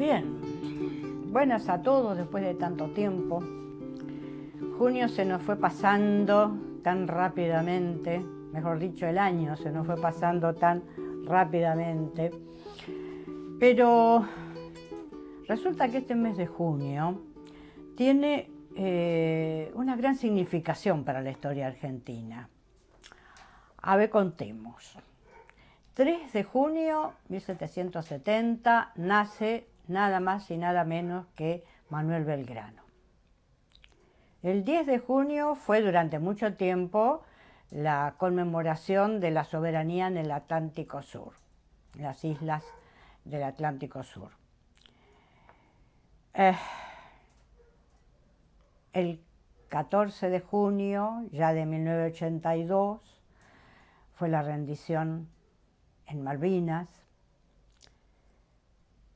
Bien, buenas a todos después de tanto tiempo. Junio se nos fue pasando tan rápidamente, mejor dicho, el año se nos fue pasando tan rápidamente, pero resulta que este mes de junio tiene una gran significación para la historia argentina. A ver, contemos. 3 de junio de 1770 nace nada más y nada menos que Manuel Belgrano. El 10 de junio fue durante mucho tiempo la conmemoración de la soberanía en el Atlántico Sur, las islas del Atlántico Sur. El 14 de junio, ya de 1982, fue la rendición en Malvinas.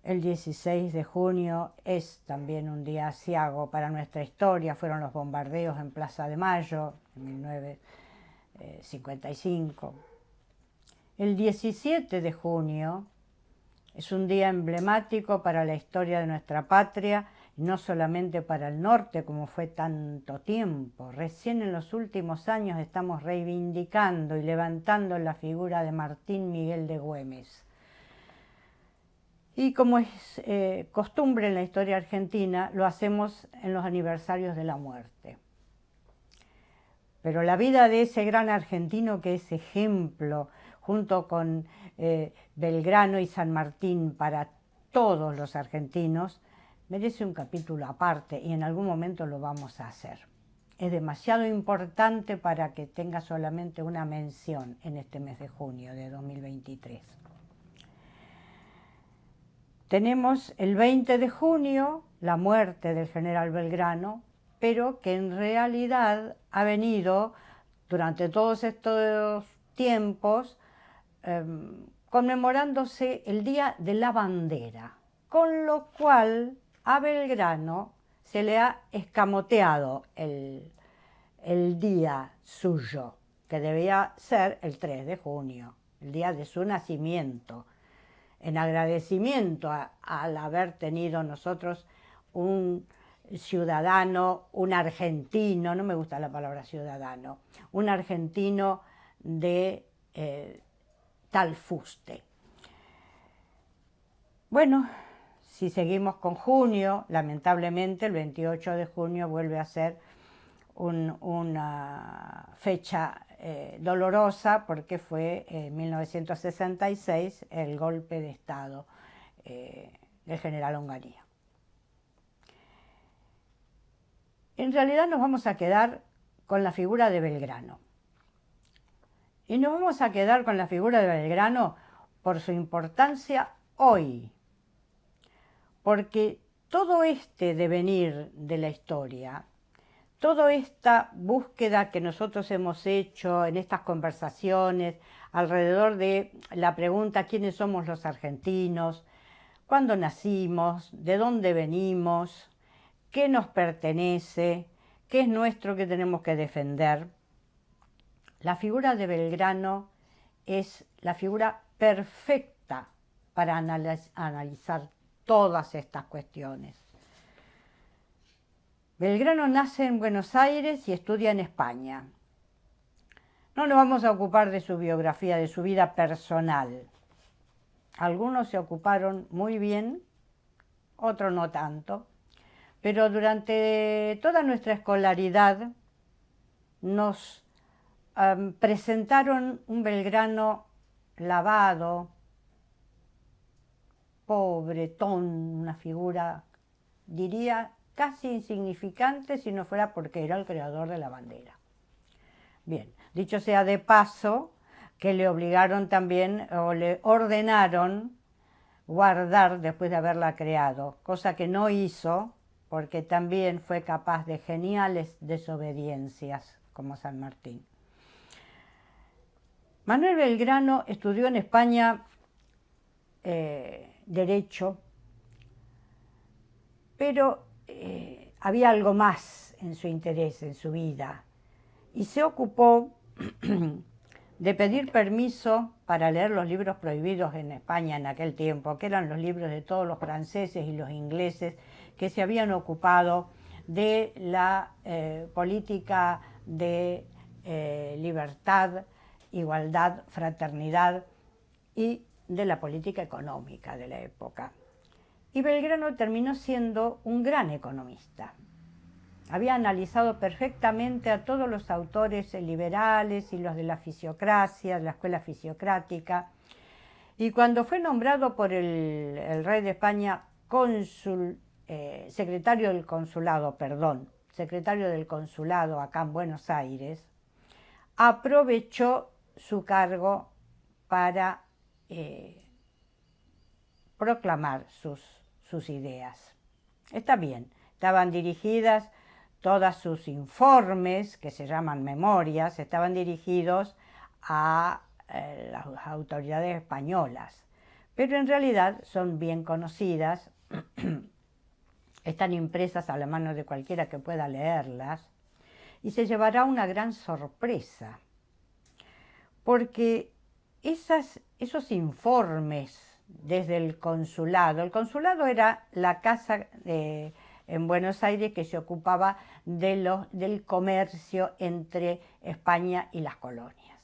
El 16 de junio es también un día aciago para nuestra historia, fueron los bombardeos en Plaza de Mayo en 1955. El 17 de junio es un día emblemático para la historia de nuestra patria, y no solamente para el norte como fue tanto tiempo. Recién en los últimos años estamos reivindicando y levantando la figura de Martín Miguel de Güemes. Y como es costumbre en la historia argentina, lo hacemos en los aniversarios de la muerte. Pero la vida de ese gran argentino que es ejemplo, junto con Belgrano y San Martín para todos los argentinos, merece un capítulo aparte y en algún momento lo vamos a hacer. Es demasiado importante para que tenga solamente una mención en este mes de junio de 2023. Tenemos el 20 de junio la muerte del general Belgrano, pero que en realidad ha venido durante todos estos tiempos conmemorándose el Día de la Bandera, con lo cual a Belgrano se le ha escamoteado el día suyo, que debía ser el 3 de junio, el día de su nacimiento, en agradecimiento al haber tenido nosotros un ciudadano, un argentino, no me gusta la palabra ciudadano, un argentino de tal fuste. Bueno, si seguimos con junio, lamentablemente el 28 de junio vuelve a ser una fecha dolorosa porque fue en 1966 el golpe de Estado del general Onganía. En realidad nos vamos a quedar con la figura de Belgrano. Y nos vamos a quedar con la figura de Belgrano por su importancia hoy. Porque todo este devenir de la historia, toda esta búsqueda que nosotros hemos hecho en estas conversaciones alrededor de la pregunta ¿quiénes somos los argentinos? ¿Cuándo nacimos? ¿De dónde venimos? ¿Qué nos pertenece? ¿Qué es nuestro que tenemos que defender? La figura de Belgrano es la figura perfecta para analizar todas estas cuestiones. Belgrano nace en Buenos Aires y estudia en España. No nos vamos a ocupar de su biografía, de su vida personal. Algunos se ocuparon muy bien, otros no tanto, pero durante toda nuestra escolaridad nos presentaron un Belgrano lavado, pobretón, una figura, diría, casi insignificante si no fuera porque era el creador de la bandera. Bien, dicho sea de paso, que le obligaron también o le ordenaron guardar después de haberla creado, cosa que no hizo porque también fue capaz de geniales desobediencias como San Martín. Manuel Belgrano estudió en España Derecho, pero había algo más en su interés, en su vida, y se ocupó de pedir permiso para leer los libros prohibidos en España en aquel tiempo, que eran los libros de todos los franceses y los ingleses que se habían ocupado de la política de libertad, igualdad, fraternidad y de la política económica de la época. Y Belgrano terminó siendo un gran economista. Había analizado perfectamente a todos los autores liberales y los de la fisiocracia, de la escuela fisiocrática, y cuando fue nombrado por el rey de España secretario del consulado acá en Buenos Aires, aprovechó su cargo para proclamar sus ideas. Está bien, estaban dirigidas, todos sus informes, que se llaman memorias, estaban dirigidos a las autoridades españolas, pero en realidad son bien conocidas, están impresas a la mano de cualquiera que pueda leerlas, y se llevará una gran sorpresa, porque esos informes desde el consulado era la casa en Buenos Aires que se ocupaba del comercio entre España y las colonias.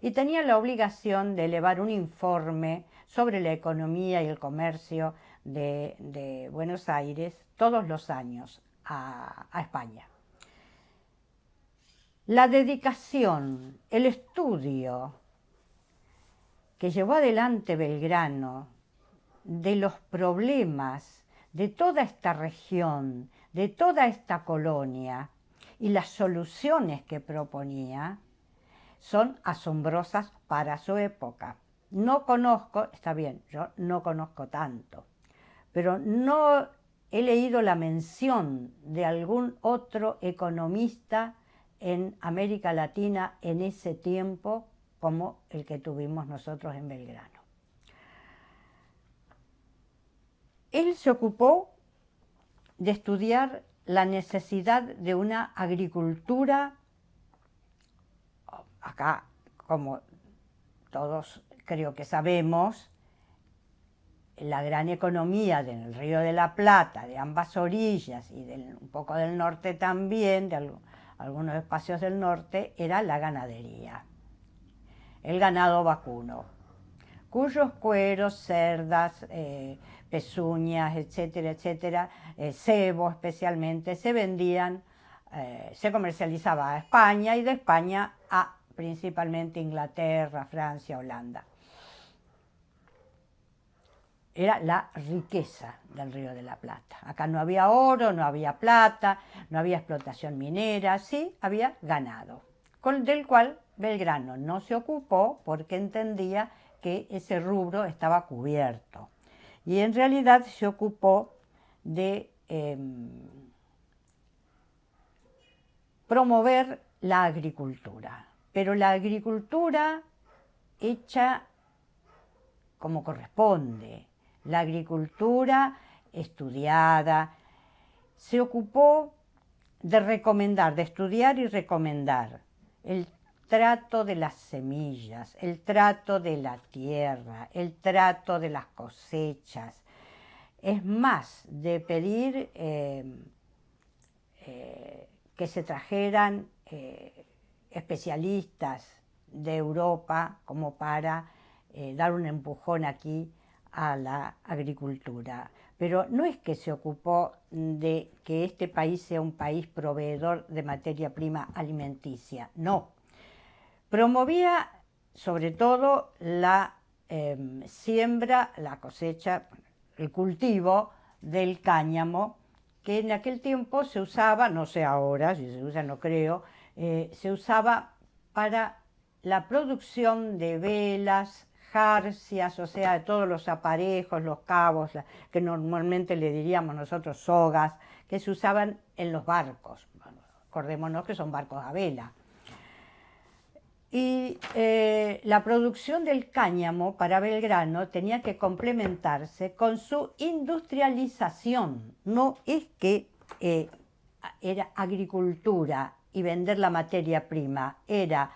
Y tenía la obligación de elevar un informe sobre la economía y el comercio de Buenos Aires todos los años a España. La dedicación, el estudio que llevó adelante Belgrano de los problemas de toda esta región, de toda esta colonia y las soluciones que proponía son asombrosas para su época. No conozco, está bien, yo no conozco tanto, pero no he leído la mención de algún otro economista en América Latina en ese tiempo como el que tuvimos nosotros en Belgrano. Él se ocupó de estudiar la necesidad de una agricultura, acá, como todos creo que sabemos, la gran economía del Río de la Plata, de ambas orillas y un poco del norte también, de algunos espacios del norte, era la ganadería, el ganado vacuno, cuyos cueros, cerdas, pezuñas, etcétera, etcétera, cebo especialmente, se vendían, se comercializaba a España y de España a principalmente Inglaterra, Francia, Holanda. Era la riqueza del Río de la Plata. Acá no había oro, no había plata, no había explotación minera, sí había ganado, del cual Belgrano no se ocupó porque entendía que ese rubro estaba cubierto. Y en realidad se ocupó de promover la agricultura, pero la agricultura hecha como corresponde, la agricultura estudiada. Se ocupó de recomendar, de estudiar y recomendar el trato de las semillas, el trato de la tierra, el trato de las cosechas. Es más, de pedir que se trajeran especialistas de Europa como para dar un empujón aquí a la agricultura. Pero no es que se ocupó de que este país sea un país proveedor de materia prima alimenticia, no. Promovía sobre todo la siembra, la cosecha, el cultivo del cáñamo, que en aquel tiempo se usaba, no sé ahora, si se usa no creo, se usaba para la producción de velas, jarcias, o sea, de todos los aparejos, los cabos, que normalmente le diríamos nosotros sogas, que se usaban en los barcos. Bueno, acordémonos que son barcos a vela. Y la producción del cáñamo para Belgrano tenía que complementarse con su industrialización. No es que era agricultura y vender la materia prima, era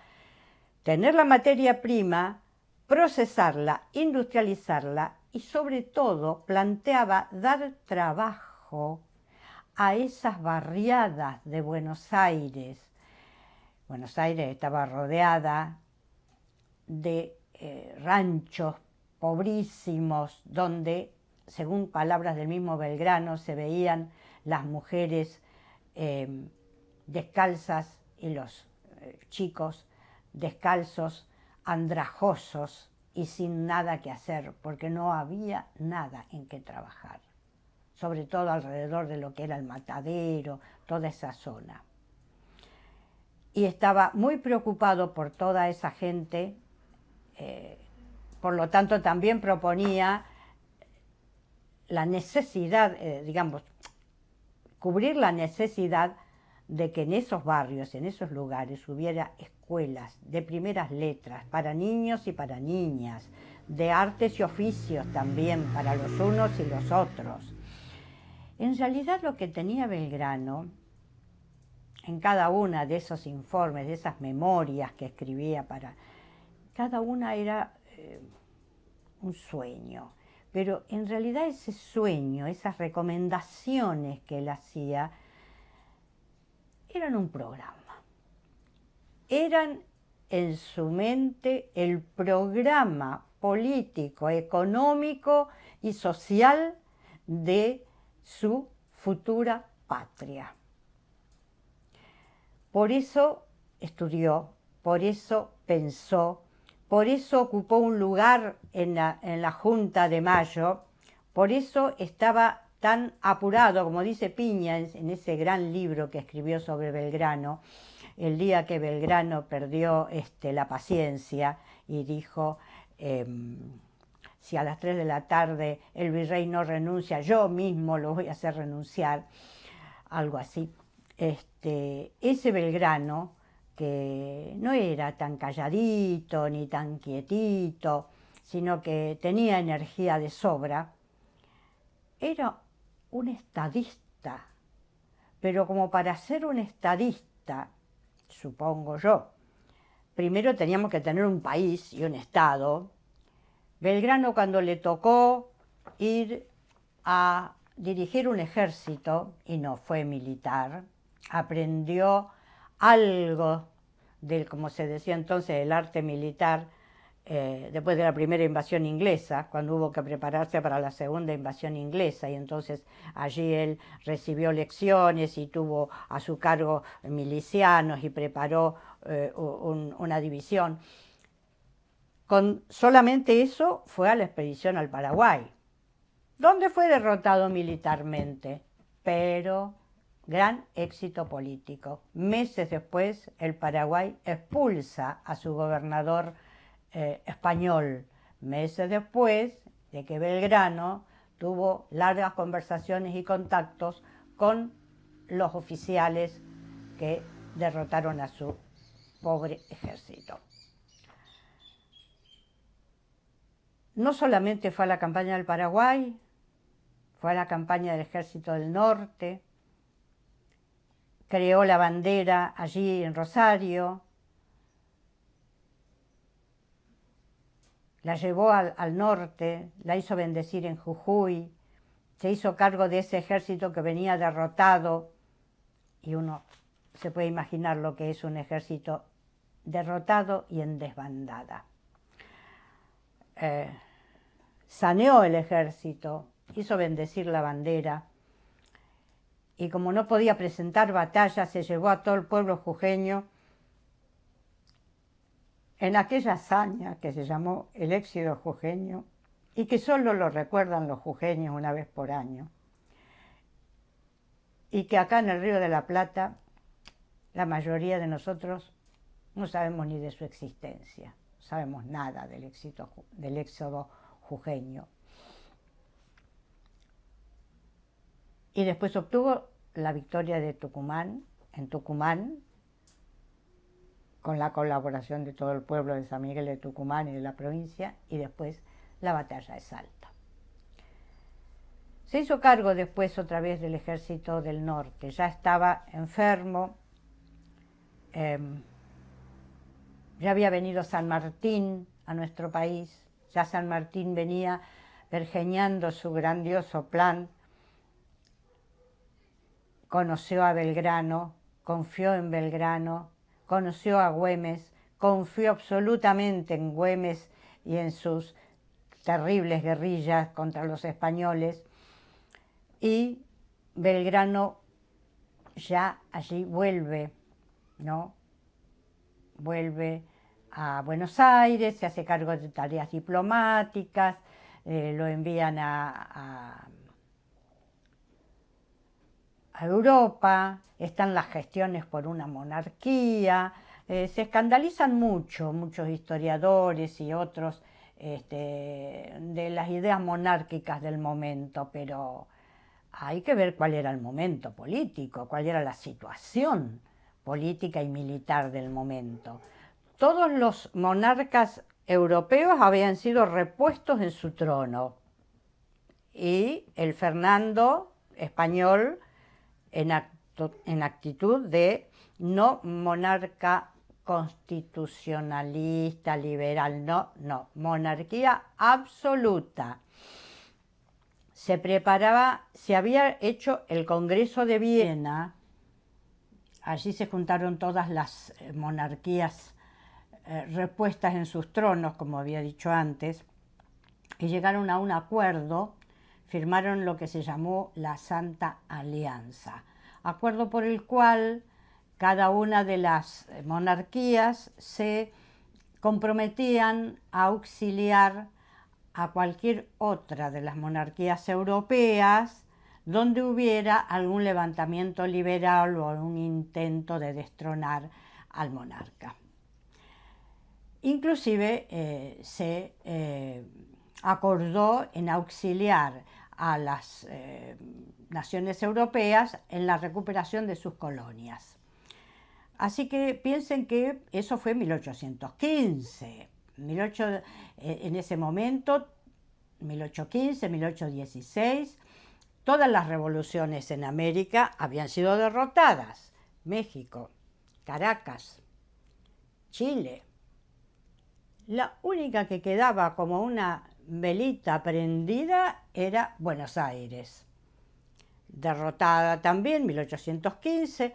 tener la materia prima, procesarla, industrializarla y sobre todo planteaba dar trabajo a esas barriadas de Buenos Aires. Buenos Aires estaba rodeada de ranchos pobrísimos donde, según palabras del mismo Belgrano, se veían las mujeres descalzas y los chicos descalzos, andrajosos y sin nada que hacer, porque no había nada en que trabajar, sobre todo alrededor de lo que era el Matadero, toda esa zona. Y estaba muy preocupado por toda esa gente, por lo tanto también proponía la necesidad, digamos, cubrir la necesidad de que en esos barrios, en esos lugares, hubiera escuelas de primeras letras para niños y para niñas, de artes y oficios también para los unos y los otros. En realidad lo que tenía Belgrano, en cada una de esos informes, de esas memorias que escribía para... Cada una era un sueño, pero en realidad ese sueño, esas recomendaciones que él hacía, eran un programa. Eran en su mente el programa político, económico y social de su futura patria. Por eso estudió, por eso pensó, por eso ocupó un lugar en la Junta de Mayo, por eso estaba tan apurado, como dice Piña en ese gran libro que escribió sobre Belgrano, el día que Belgrano perdió la paciencia y dijo, si a las 3 de la tarde el virrey no renuncia, yo mismo lo voy a hacer renunciar, algo así. Ese Belgrano, que no era tan calladito ni tan quietito, sino que tenía energía de sobra, era un estadista, pero como para ser un estadista, supongo yo, primero teníamos que tener un país y un estado. Belgrano, cuando le tocó ir a dirigir un ejército, y no fue militar, aprendió algo del, como se decía entonces, el arte militar, después de la primera invasión inglesa, cuando hubo que prepararse para la segunda invasión inglesa, y entonces allí él recibió lecciones y tuvo a su cargo milicianos y preparó una división. Con solamente eso fue a la expedición al Paraguay, donde fue derrotado militarmente, pero gran éxito político. Meses después, el Paraguay expulsa a su gobernador español, meses después de que Belgrano tuvo largas conversaciones y contactos con los oficiales que derrotaron a su pobre ejército. No solamente fue a la campaña del Paraguay, fue a la campaña del Ejército del Norte, creó la bandera allí en Rosario, la llevó al norte, la hizo bendecir en Jujuy, se hizo cargo de ese ejército que venía derrotado, y uno se puede imaginar lo que es un ejército derrotado y en desbandada. Saneó el ejército, hizo bendecir la bandera, y como no podía presentar batalla, se llevó a todo el pueblo jujeño en aquella hazaña que se llamó el éxodo jujeño, y que solo lo recuerdan los jujeños una vez por año, y que acá en el Río de la Plata la mayoría de nosotros no sabemos ni de su existencia, no sabemos nada del éxodo jujeño. Y después obtuvo la victoria de Tucumán, en Tucumán, con la colaboración de todo el pueblo de San Miguel de Tucumán y de la provincia, y después la batalla de Salta. Se hizo cargo después otra vez del Ejército del Norte, ya estaba enfermo, Ya había venido San Martín a nuestro país, ya San Martín venía pergeñando su grandioso plan, conoció a Belgrano, confió en Belgrano, conoció a Güemes, confió absolutamente en Güemes y en sus terribles guerrillas contra los españoles, y Belgrano ya allí vuelve, ¿no? Vuelve a Buenos Aires, se hace cargo de tareas diplomáticas, lo envían a Europa, están las gestiones por una monarquía, se escandalizan mucho, muchos historiadores y otros, de las ideas monárquicas del momento, pero hay que ver cuál era el momento político, cuál era la situación política y militar del momento. Todos los monarcas europeos habían sido repuestos en su trono y el Fernando español, en actitud de no monarca constitucionalista, liberal, no, monarquía absoluta. Se preparaba, se había hecho el Congreso de Viena, allí se juntaron todas las monarquías repuestas en sus tronos, como había dicho antes, y llegaron a un acuerdo, firmaron lo que se llamó la Santa Alianza, acuerdo por el cual cada una de las monarquías se comprometían a auxiliar a cualquier otra de las monarquías europeas donde hubiera algún levantamiento liberal o un intento de destronar al monarca. Inclusive se acordó en auxiliar a las naciones europeas en la recuperación de sus colonias. Así que piensen que eso fue en 1815. En ese momento, 1815, 1816, todas las revoluciones en América habían sido derrotadas. México, Caracas, Chile. La única que quedaba como una velita prendida era Buenos Aires. Derrotada también, 1815,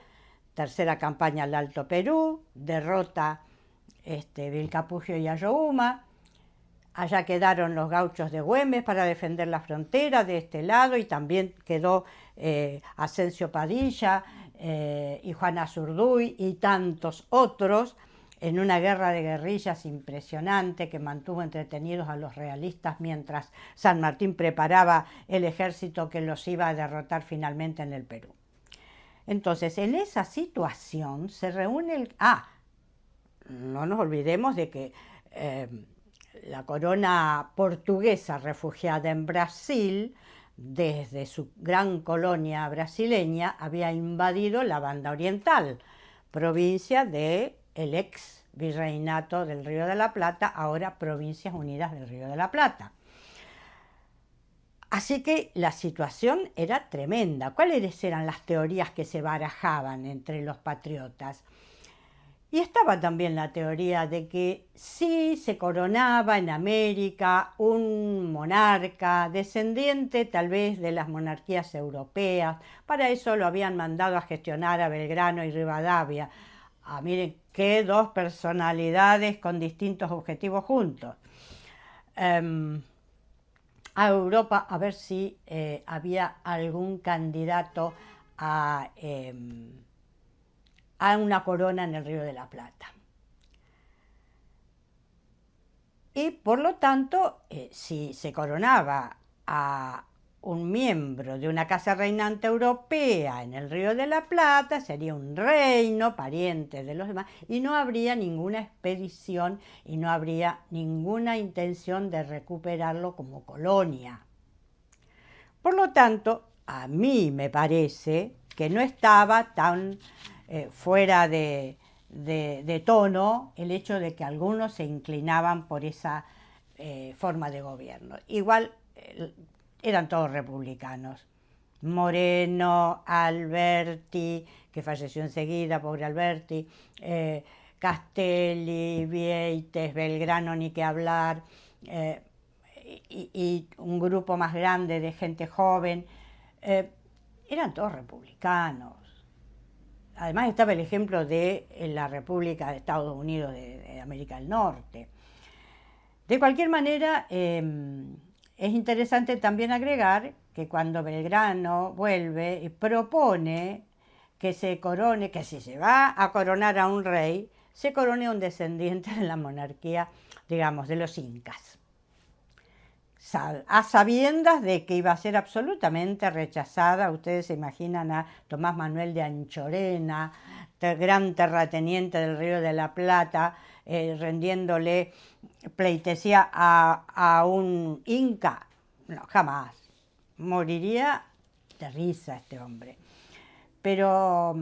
tercera campaña al Alto Perú, derrota Vilcapugio y Ayohuma. Allá quedaron los gauchos de Güemes para defender la frontera de este lado, y también quedó Ascencio Padilla y Juan Azurduy y tantos otros, en una guerra de guerrillas impresionante que mantuvo entretenidos a los realistas mientras San Martín preparaba el ejército que los iba a derrotar finalmente en el Perú. Entonces, en esa situación se reúne no nos olvidemos de que la corona portuguesa refugiada en Brasil, desde su gran colonia brasileña, había invadido la Banda Oriental, provincia del ex virreinato del Río de la Plata, ahora Provincias Unidas del Río de la Plata. Así que la situación era tremenda. ¿Cuáles eran las teorías que se barajaban entre los patriotas? Y estaba también la teoría de que sí se coronaba en América un monarca descendiente tal vez de las monarquías europeas. Para eso lo habían mandado a gestionar a Belgrano y Rivadavia. Miren qué dos personalidades con distintos objetivos juntos. A Europa a ver si había algún candidato a una corona en el Río de la Plata. Y por lo tanto, si se coronaba a un miembro de una casa reinante europea en el Río de la Plata, sería un reino, pariente de los demás, y no habría ninguna expedición y no habría ninguna intención de recuperarlo como colonia. Por lo tanto, a mí me parece que no estaba tan fuera de tono el hecho de que algunos se inclinaban por esa forma de gobierno. Igual eran todos republicanos. Moreno, Alberti, que falleció enseguida, pobre Alberti, Castelli, Vieites, Belgrano, ni que hablar, y un grupo más grande de gente joven, eran todos republicanos. Además estaba el ejemplo de la República de Estados Unidos de América del Norte. De cualquier manera, es interesante también agregar que cuando Belgrano vuelve y propone que se corone, que si se va a coronar a un rey, se corone a un descendiente de la monarquía, digamos, de los incas. A sabiendas de que iba a ser absolutamente rechazada. Ustedes se imaginan a Tomás Manuel de Anchorena, gran terrateniente del Río de la Plata, rendiéndole pleitesía a un inca. No, jamás. Moriría de risa este hombre. Pero,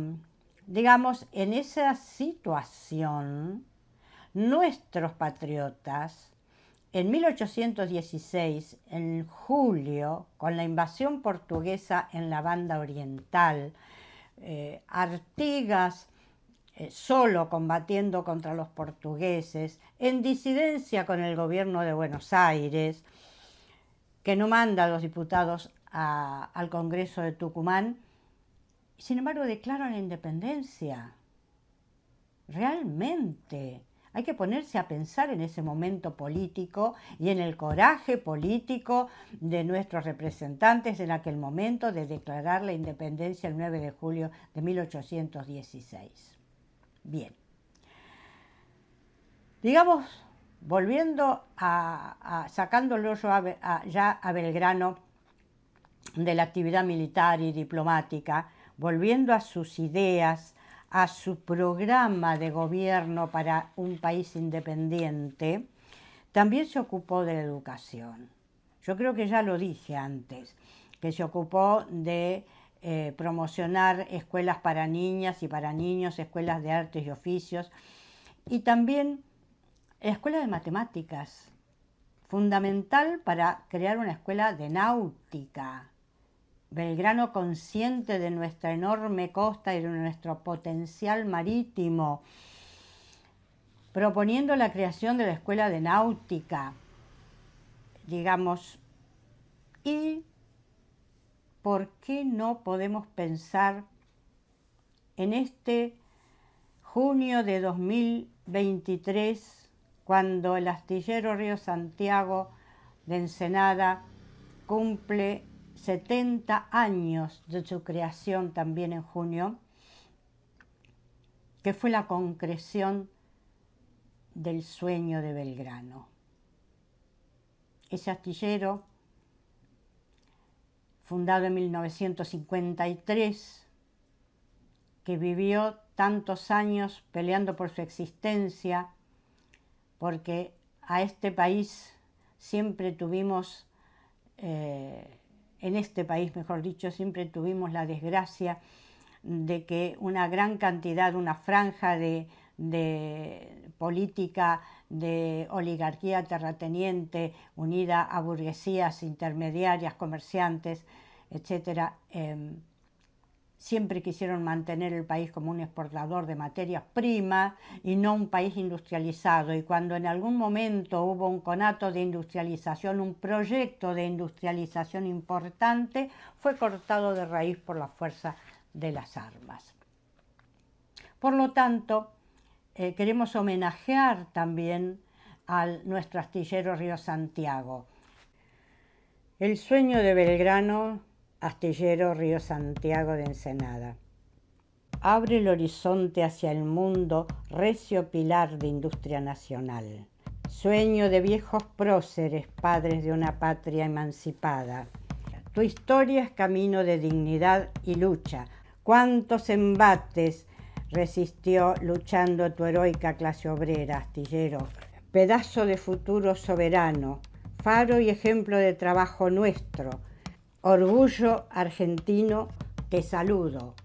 digamos, en esa situación, nuestros patriotas, en 1816, en julio, con la invasión portuguesa en la banda oriental, Artigas solo combatiendo contra los portugueses, en disidencia con el gobierno de Buenos Aires, que no manda a los diputados al Congreso de Tucumán, sin embargo declaran la independencia. Realmente. Hay que ponerse a pensar en ese momento político y en el coraje político de nuestros representantes en aquel momento de declarar la independencia el 9 de julio de 1816. Bien. Digamos, volviendo sacándolo yo ya a Belgrano de la actividad militar y diplomática, volviendo a sus ideas, a su programa de gobierno para un país independiente, también se ocupó de la educación. Yo creo que ya lo dije antes, que se ocupó de promocionar escuelas para niñas y para niños, escuelas de artes y oficios, y también la escuela de matemáticas, fundamental para crear una escuela de náutica. Belgrano, consciente de nuestra enorme costa y de nuestro potencial marítimo, proponiendo la creación de la Escuela de Náutica, digamos, y ¿por qué no podemos pensar en este junio de 2023, cuando el astillero Río Santiago de Ensenada cumple 70 años de su creación también en junio, que fue la concreción del sueño de Belgrano? Ese astillero, fundado en 1953, que vivió tantos años peleando por su existencia, porque a este país siempre tuvimos, en este país, mejor dicho, siempre tuvimos la desgracia de que una gran cantidad, una franja de política de oligarquía terrateniente unida a burguesías intermediarias, comerciantes, etcétera, siempre quisieron mantener el país como un exportador de materias primas y no un país industrializado. Y cuando en algún momento hubo un conato de industrialización, un proyecto de industrialización importante, fue cortado de raíz por la fuerza de las armas. Por lo tanto, queremos homenajear también a nuestro astillero Río Santiago. El sueño de Belgrano, astillero Río Santiago de Ensenada. Abre el horizonte hacia el mundo, recio pilar de industria nacional. Sueño de viejos próceres, padres de una patria emancipada. Tu historia es camino de dignidad y lucha. Cuántos embates resistió luchando tu heroica clase obrera, astillero. Pedazo de futuro soberano, faro y ejemplo de trabajo nuestro. Orgullo argentino, te saludo.